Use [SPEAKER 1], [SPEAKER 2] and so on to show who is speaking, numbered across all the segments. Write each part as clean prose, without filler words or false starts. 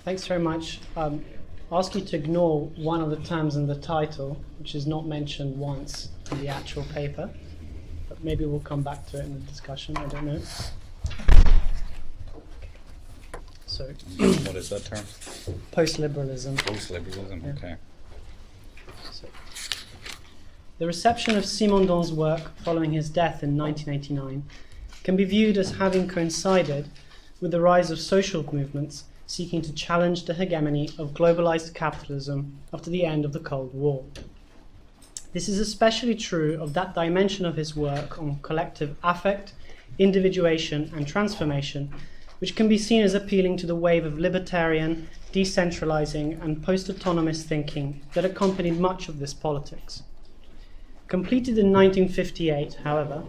[SPEAKER 1] Thanks very much. I'll ask you to ignore one of the terms in the title, which is not mentioned once in the actual paper, but maybe we'll come back to it in the discussion, I don't know. So,
[SPEAKER 2] what is that term?
[SPEAKER 1] Post-Liberalism.
[SPEAKER 2] Post-Liberalism,
[SPEAKER 1] Yeah.
[SPEAKER 2] okay.
[SPEAKER 1] So, the reception of Simondon's work following his death in 1989 can be viewed as having coincided with the rise of social movements seeking to challenge the hegemony of globalized capitalism after the end of the Cold War. This is especially true of that dimension of his work on collective affect, individuation, and transformation, which can be seen as appealing to the wave of libertarian, decentralizing, and post-autonomous thinking that accompanied much of this politics. Completed in 1958, however,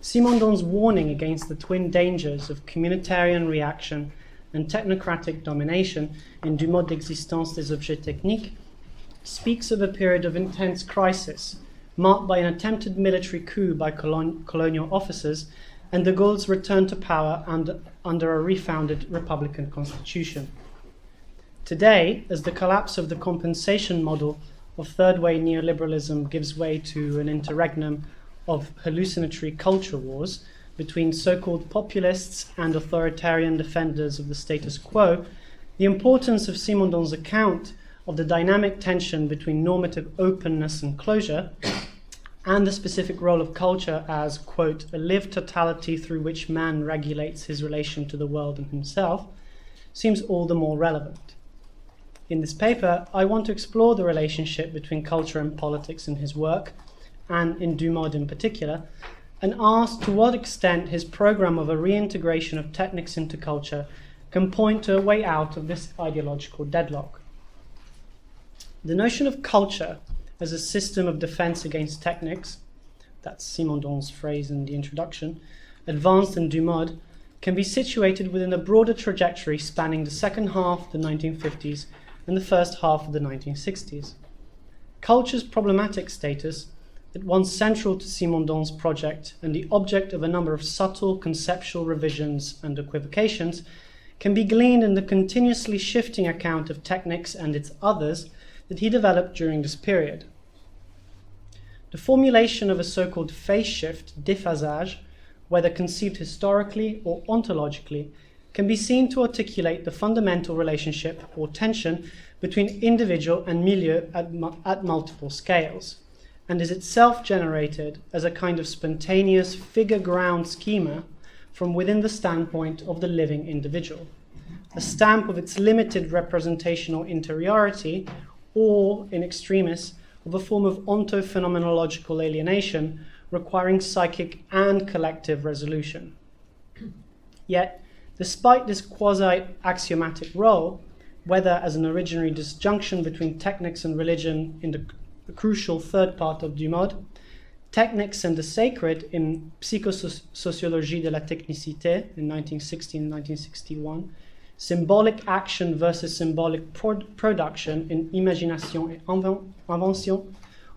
[SPEAKER 1] Simondon's warning against the twin dangers of communitarian reaction and technocratic domination in Du mode d'existence des objets techniques speaks of a period of intense crisis marked by an attempted military coup by colonial officers and de Gaulle's return to power under a refounded republican constitution. Today, as the collapse of the compensation model of third-way neoliberalism gives way to an interregnum of hallucinatory culture wars between so-called populists and authoritarian defenders of the status quo, the importance of Simondon's account of the dynamic tension between normative openness and closure and the specific role of culture as, quote, a lived totality through which man regulates his relation to the world and himself, seems all the more relevant. In this paper, I want to explore the relationship between culture and politics in his work, and in Du mode in particular, and ask to what extent his program of a reintegration of technics into culture can point to a way out of this ideological deadlock. The notion of culture as a system of defense against techniques, that's Simondon's phrase in the introduction, advanced in Du mode, can be situated within a broader trajectory spanning the second half of the 1950s and the first half of the 1960s. Culture's problematic status, at once central to Simondon's project and the object of a number of subtle conceptual revisions and equivocations, can be gleaned in the continuously shifting account of techniques and its others that he developed during this period. The formulation of a so-called phase shift, déphasage, whether conceived historically or ontologically, can be seen to articulate the fundamental relationship or tension between individual and milieu at multiple scales, and is itself generated as a kind of spontaneous figure-ground schema from within the standpoint of the living individual, a stamp of its limited representational interiority, or, in extremis, of a form of ontophenomenological alienation requiring psychic and collective resolution. Yet, despite this quasi-axiomatic role, whether as an originary disjunction between technics and religion in the crucial third part of Du mode, technics and the sacred in Psychosociologie de la technicité in 1960 and 1961, symbolic action versus symbolic production in Imagination et Invention,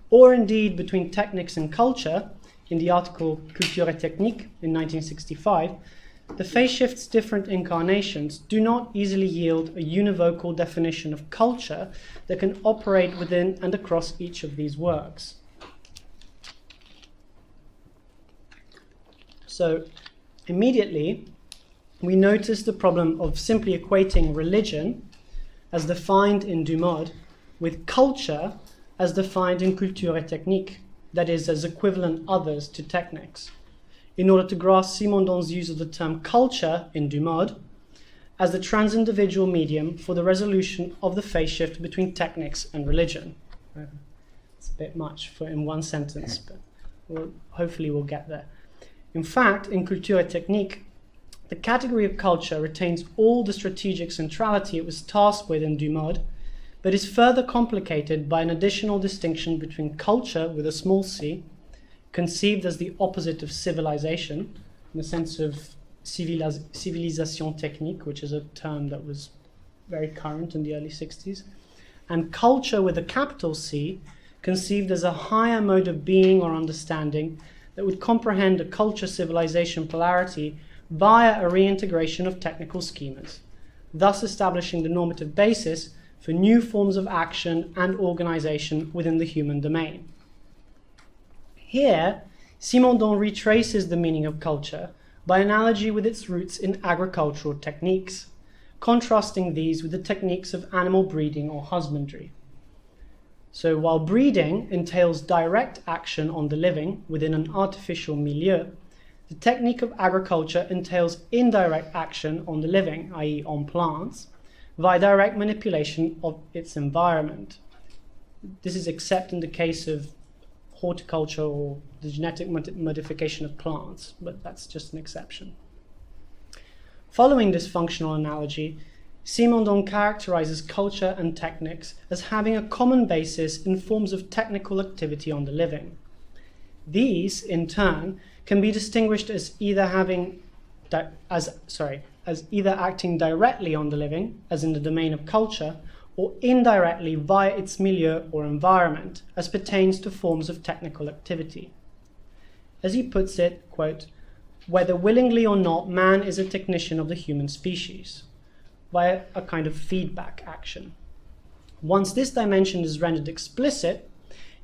[SPEAKER 1] or indeed between techniques and culture in the article Culture et Technique in 1965, the phase shift's different incarnations do not easily yield a univocal definition of culture that can operate within and across each of these works. So, immediately, we notice the problem of simply equating religion, as defined in Du mode, with culture as defined in Culture et Technique, that is, as equivalent others to techniques, in order to grasp Simondon's use of the term culture in Du mode as the trans-individual medium for the resolution of the phase shift between techniques and religion. It's a bit much in one sentence, but hopefully we'll get there. In fact, in Culture et Technique, the category of culture retains all the strategic centrality it was tasked with in Du mode, but is further complicated by an additional distinction between culture with a small c, conceived as the opposite of civilization, in the sense of civilisation technique, which is a term that was very current in the early 60s, and culture with a capital C, conceived as a higher mode of being or understanding that would comprehend a culture-civilization polarity via a reintegration of technical schemas, thus establishing the normative basis for new forms of action and organization within the human domain. Here, Simondon retraces the meaning of culture by analogy with its roots in agricultural techniques, contrasting these with the techniques of animal breeding or husbandry. So while breeding entails direct action on the living within an artificial milieu, the technique of agriculture entails indirect action on the living, i.e. on plants, via direct manipulation of its environment. This is except in the case of horticulture or the genetic modification of plants, but that's just an exception. Following this functional analogy, Simondon characterizes culture and technics as having a common basis in forms of technical activity on the living. These, in turn, can be distinguished as either either acting directly on the living, as in the domain of culture, or indirectly via its milieu or environment, as pertains to forms of technical activity. As he puts it, quote, "Whether willingly or not, man is a technician of the human species," via a kind of feedback action. Once this dimension is rendered explicit,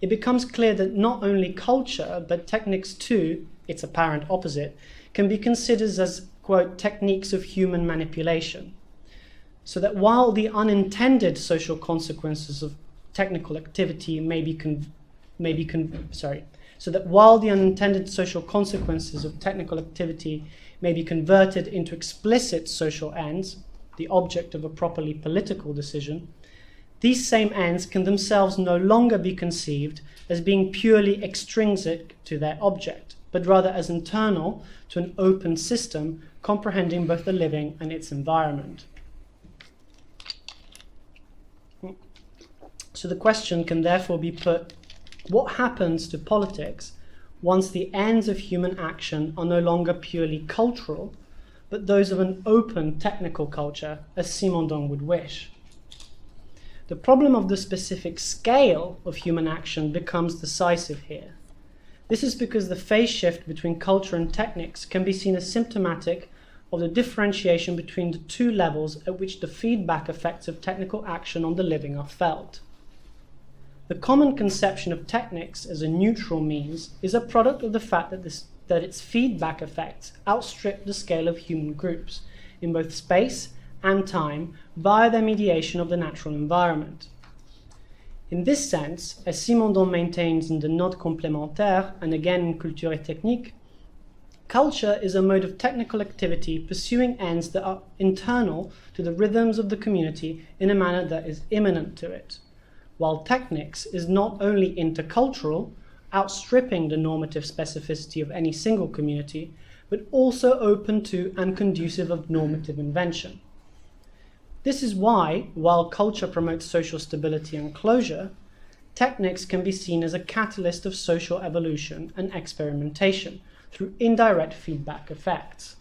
[SPEAKER 1] it becomes clear that not only culture, but techniques too, its apparent opposite, can be considered as, quote, techniques of human manipulation. So that while the unintended social consequences of technical activity so that while the unintended social consequences of technical activity may be converted into explicit social ends, the object of a properly political decision, these same ends can themselves no longer be conceived as being purely extrinsic to their object, but rather as internal to an open system comprehending both the living and its environment. So the question can therefore be put, what happens to politics once the ends of human action are no longer purely cultural, but those of an open technical culture, as Simondon would wish? The problem of the specific scale of human action becomes decisive here. This is because the phase shift between culture and techniques can be seen as symptomatic of the differentiation between the two levels at which the feedback effects of technical action on the living are felt. The common conception of techniques as a neutral means is a product of the fact that its feedback effects outstrip the scale of human groups in both space and time via their mediation of the natural environment. In this sense, as Simondon maintains in the Note complémentaire and again in Culture et Technique, culture is a mode of technical activity pursuing ends that are internal to the rhythms of the community in a manner that is immanent to it, while techniques is not only intercultural, outstripping the normative specificity of any single community, but also open to and conducive of normative invention. This is why, while culture promotes social stability and closure, techniques can be seen as a catalyst of social evolution and experimentation through indirect feedback effects.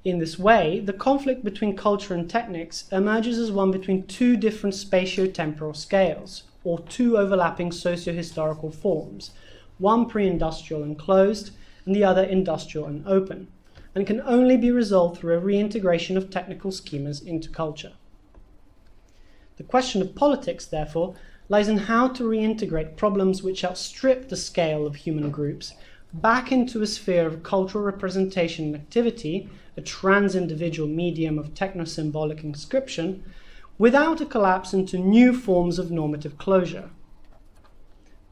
[SPEAKER 1] In this way, the conflict between culture and techniques emerges as one between two different spatio-temporal scales, or two overlapping socio-historical forms, one pre-industrial and closed, and the other industrial and open, and can only be resolved through a reintegration of technical schemas into culture. The question of politics, therefore, lies in how to reintegrate problems which outstrip the scale of human groups back into a sphere of cultural representation and activity, a trans-individual medium of techno-symbolic inscription, without a collapse into new forms of normative closure.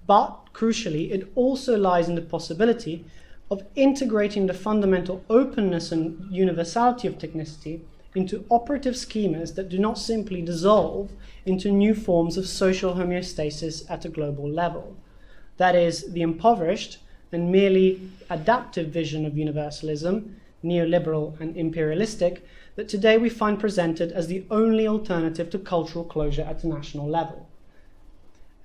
[SPEAKER 1] But, crucially, it also lies in the possibility of integrating the fundamental openness and universality of technicity into operative schemas that do not simply dissolve into new forms of social homeostasis at a global level. That is, the impoverished and merely adaptive vision of universalism, neoliberal and imperialistic, that today we find presented as the only alternative to cultural closure at the national level.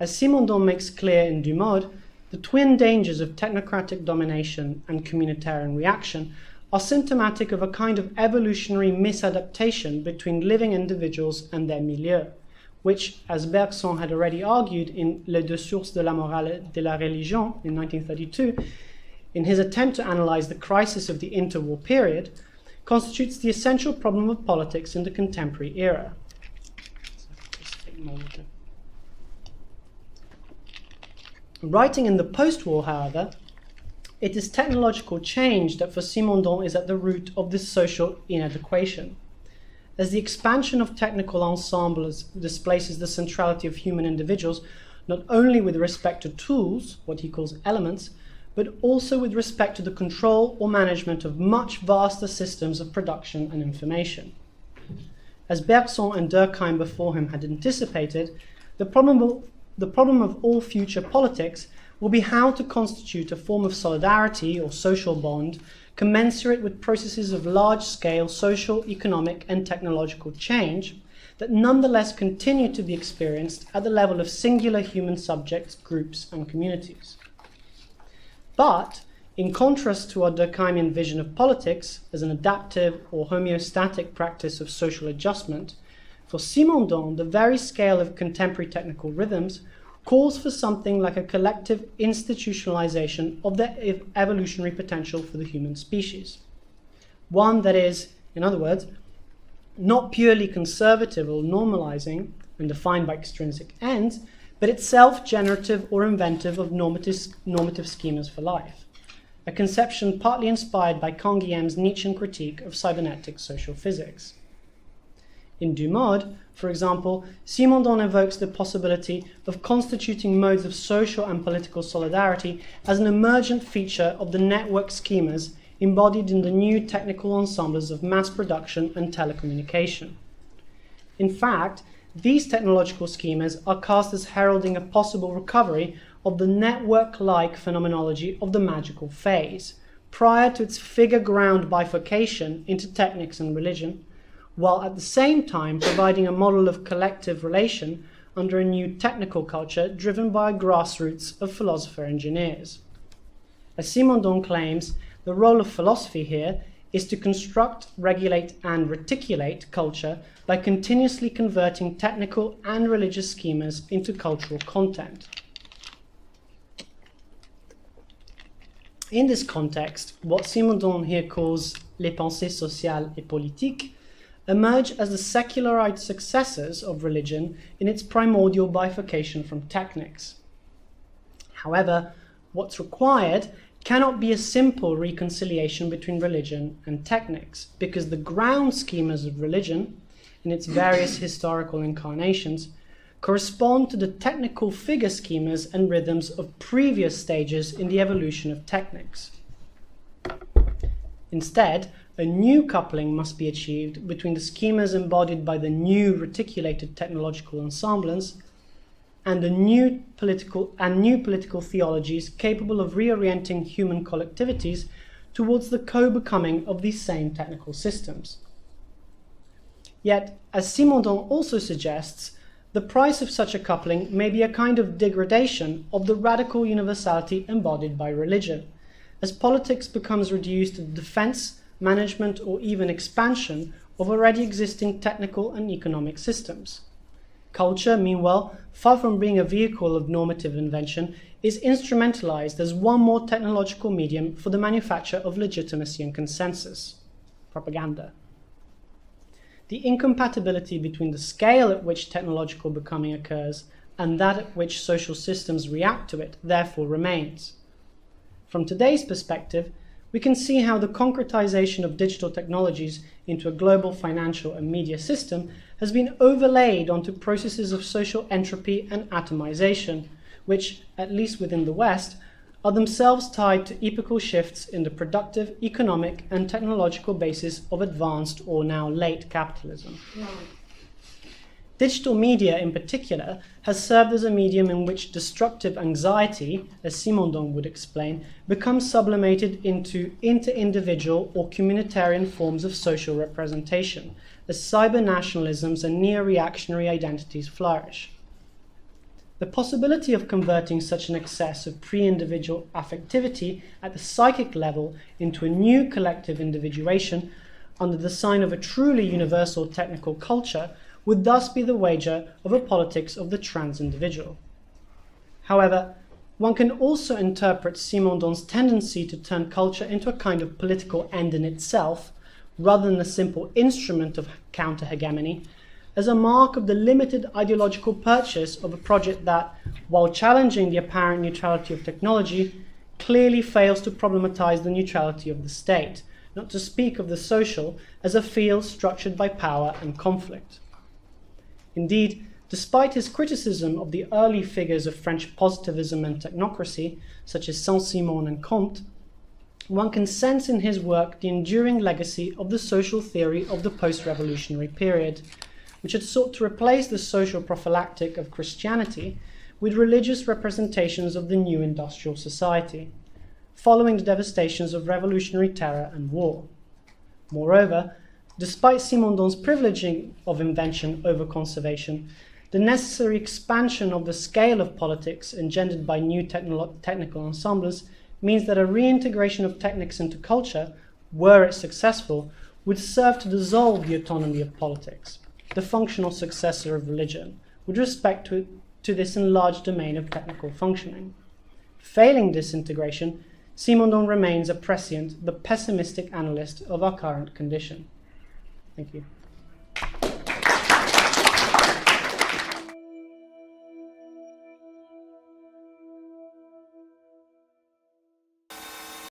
[SPEAKER 1] As Simondon makes clear in Du Mode, the twin dangers of technocratic domination and communitarian reaction are symptomatic of a kind of evolutionary misadaptation between living individuals and their milieu, which, as Bergson had already argued in Les deux sources de la morale et de la religion in 1932, in his attempt to analyze the crisis of the interwar period, constitutes the essential problem of politics in the contemporary era. Writing in the post-war, however, it is technological change that for Simondon is at the root of this social inadequation. As the expansion of technical ensembles displaces the centrality of human individuals, not only with respect to tools, what he calls elements, but also with respect to the control or management of much vaster systems of production and information. As Bergson and Durkheim before him had anticipated, the problem of all future politics will be how to constitute a form of solidarity or social bond commensurate with processes of large-scale social, economic, and technological change that nonetheless continue to be experienced at the level of singular human subjects, groups, and communities. But, in contrast to our Durkheimian vision of politics as an adaptive or homeostatic practice of social adjustment, for Simondon, the very scale of contemporary technical rhythms calls for something like a collective institutionalization of the evolutionary potential for the human species. One that is, in other words, not purely conservative or normalizing and defined by extrinsic ends, but itself generative or inventive of normative schemas for life, a conception partly inspired by Canguilhem's Nietzschean critique of cybernetic social physics. In Du Mode, for example, Simondon evokes the possibility of constituting modes of social and political solidarity as an emergent feature of the network schemas embodied in the new technical ensembles of mass production and telecommunication. In fact, these technological schemas are cast as heralding a possible recovery of the network-like phenomenology of the magical phase, prior to its figure-ground bifurcation into technics and religion, while at the same time providing a model of collective relation under a new technical culture driven by grassroots of philosopher-engineers. As Simondon claims, the role of philosophy here is to construct, regulate, and reticulate culture by continuously converting technical and religious schemas into cultural content. In this context, what Simondon here calls les pensées sociales et politiques emerge as the secularized successors of religion in its primordial bifurcation from technics. However, what's required cannot be a simple reconciliation between religion and technics, because the ground schemas of religion, in its various historical incarnations, correspond to the technical figure schemas and rhythms of previous stages in the evolution of technics. Instead, a new coupling must be achieved between the schemas embodied by the new reticulated technological ensembles and the new political theologies capable of reorienting human collectivities towards the co-becoming of these same technical systems. Yet, as Simondon also suggests, the price of such a coupling may be a kind of degradation of the radical universality embodied by religion, as politics becomes reduced to the defense, management, or even expansion of already existing technical and economic systems. Culture, meanwhile, far from being a vehicle of normative invention, is instrumentalized as one more technological medium for the manufacture of legitimacy and consensus, propaganda. The incompatibility between the scale at which technological becoming occurs and that at which social systems react to it therefore remains. From today's perspective, we can see how the concretization of digital technologies into a global financial and media system has been overlaid onto processes of social entropy and atomization, which, at least within the West, are themselves tied to epochal shifts in the productive, economic, and technological basis of advanced or now late capitalism. Digital media, in particular, has served as a medium in which destructive anxiety, as Simondon would explain, becomes sublimated into inter-individual or communitarian forms of social representation, as cyber-nationalisms and neo-reactionary identities flourish. The possibility of converting such an excess of pre-individual affectivity at the psychic level into a new collective individuation under the sign of a truly universal technical culture would thus be the wager of a politics of the trans-individual. However, one can also interpret Simondon's tendency to turn culture into a kind of political end in itself rather than a simple instrument of counter-hegemony, as a mark of the limited ideological purchase of a project that, while challenging the apparent neutrality of technology, clearly fails to problematize the neutrality of the state, not to speak of the social as a field structured by power and conflict. Indeed, despite his criticism of the early figures of French positivism and technocracy, such as Saint-Simon and Comte, one can sense in his work the enduring legacy of the social theory of the post-revolutionary period, which had sought to replace the social prophylactic of Christianity with religious representations of the new industrial society, following the devastations of revolutionary terror and war. Moreover, despite Simondon's privileging of invention over conservation, the necessary expansion of the scale of politics engendered by new technical ensembles means that a reintegration of technics into culture, were it successful, would serve to dissolve the autonomy of politics, the functional successor of religion, with respect to this enlarged domain of technical functioning. Failing this integration, Simondon remains a prescient but pessimistic analyst of our current condition. Thank you.